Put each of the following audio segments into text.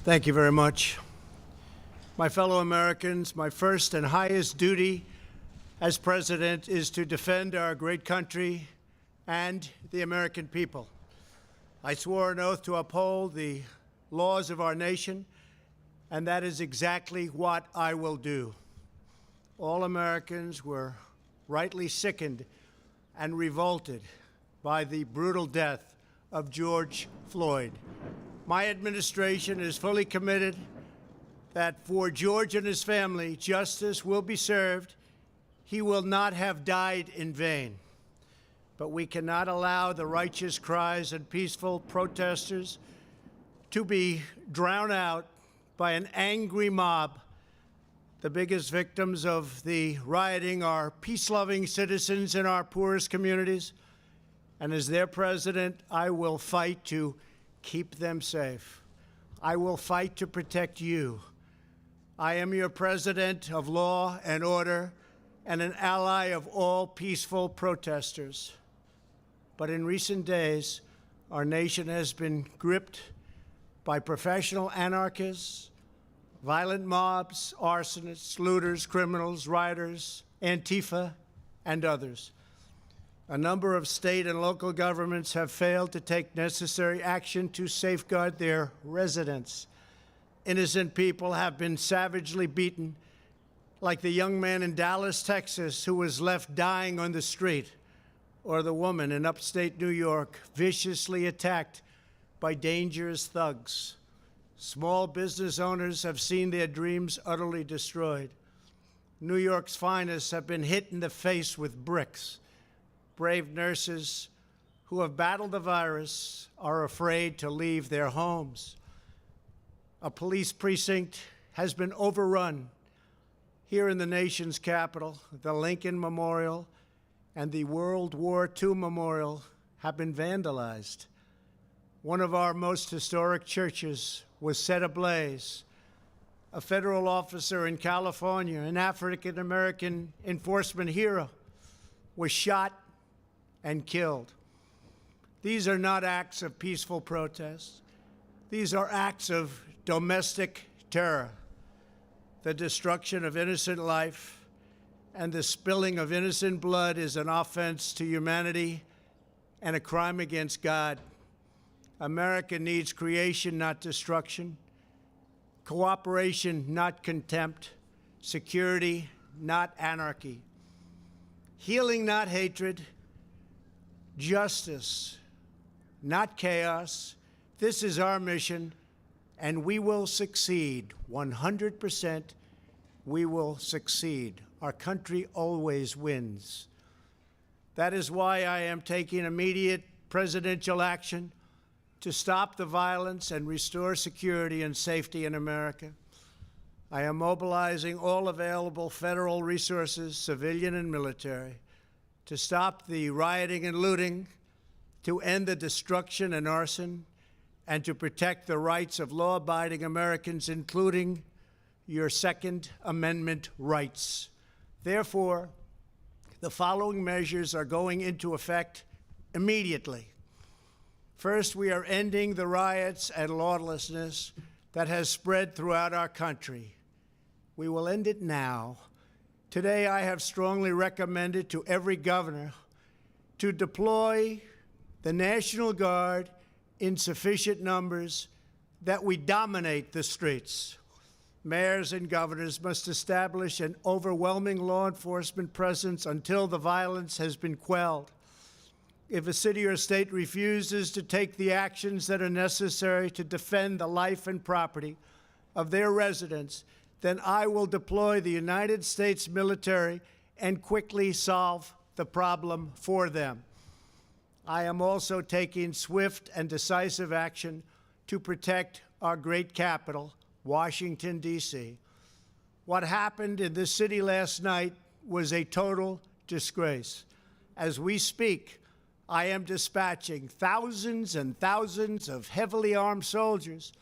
Thank you very much. My fellow Americans, my first and highest duty as president is to defend our great country and the American people. I swore an oath to uphold the laws of our nation, and that is exactly what I will do. All Americans were rightly sickened and revolted by the brutal death of George Floyd. My administration is fully committed that for George and his family, justice will be served. He will not have died in vain. But we cannot allow the righteous cries and peaceful protesters to be drowned out by an angry mob. The biggest victims of the rioting are peace-loving citizens in our poorest communities. And as their president, I will fight to keep them safe. I will fight to protect you. I am your president of law and order and an ally of all peaceful protesters. But in recent days, our nation has been gripped by professional anarchists, violent mobs, arsonists, looters, criminals, rioters, Antifa, and others. A number of state and local governments have failed to take necessary action to safeguard their residents. Innocent people have been savagely beaten, like the young man in Dallas, Texas, who was left dying on the street, or the woman in upstate New York viciously attacked by dangerous thugs. Small business owners have seen their dreams utterly destroyed. New York's finest have been hit in the face with bricks. Brave nurses who have battled the virus are afraid to leave their homes. A police precinct has been overrun here in the nation's capital. The Lincoln Memorial and the World War II Memorial have been vandalized. One of our most historic churches was set ablaze. A federal officer in California, an African-American enforcement hero, was shot and killed. These are not acts of peaceful protest. These are acts of domestic terror. The destruction of innocent life and the spilling of innocent blood is an offense to humanity and a crime against God. America needs creation, not destruction, cooperation, not contempt, security, not anarchy, healing, not hatred, justice, not chaos. This is our mission, and we will succeed. 100%, we will succeed. Our country always wins. That is why I am taking immediate presidential action to stop the violence and restore security and safety in America. I am mobilizing all available federal resources, civilian and military, to stop the rioting and looting, to end the destruction and arson, and to protect the rights of law-abiding Americans, including your Second Amendment rights. Therefore, the following measures are going into effect immediately. First, we are ending the riots and lawlessness that has spread throughout our country. We will end it now. Today, I have strongly recommended to every governor to deploy the National Guard in sufficient numbers that we dominate the streets. Mayors and governors must establish an overwhelming law enforcement presence until the violence has been quelled. If a city or state refuses to take the actions that are necessary to defend the life and property of their residents, then I will deploy the United States military and quickly solve the problem for them. I am also taking swift and decisive action to protect our great capital, Washington, D.C. What happened in this city last night was a total disgrace. As we speak, I am dispatching thousands and thousands of heavily armed soldiers,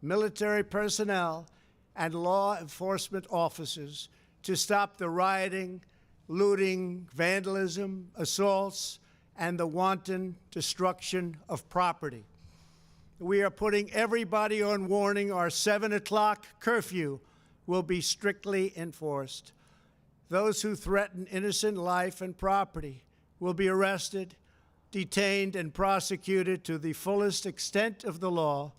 military personnel, and law enforcement officers to stop the rioting, looting, vandalism, assaults, and the wanton destruction of property. we are putting everybody on warning. Our 7 o'clock curfew will be strictly enforced. Those who threaten innocent life and property will be arrested, detained, and prosecuted to the fullest extent of the law.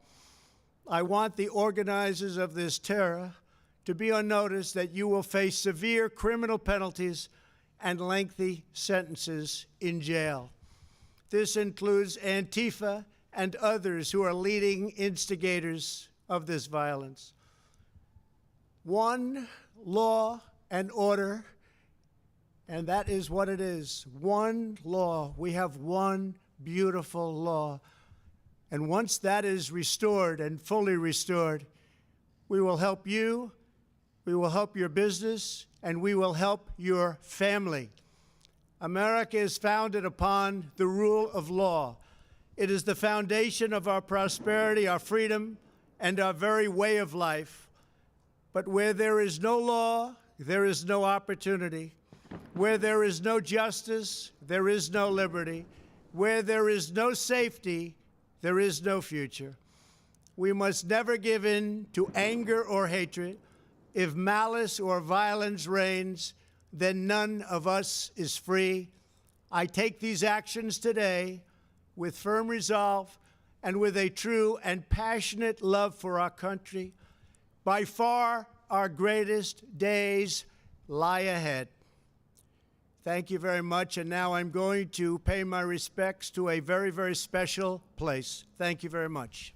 I want the organizers of this terror to be on notice that you will face severe criminal penalties and lengthy sentences in jail. This includes Antifa and others who are leading instigators of this violence. One law and order, and that is what it is. One law. We have one beautiful law. And once that is restored and fully restored, we will help you, we will help your business, and we will help your family. America is founded upon the rule of law. It is the foundation of our prosperity, our freedom, and our very way of life. But where there is no law, there is no opportunity. Where there is no justice, there is no liberty. Where there is no safety, there is no future. We must never give in to anger or hatred. If malice or violence reigns, then none of us is free. I take these actions today with firm resolve and with a true and passionate love for our country. By far, our greatest days lie ahead. Thank you very much, and now I'm going to pay my respects to a very, very special place. Thank you very much.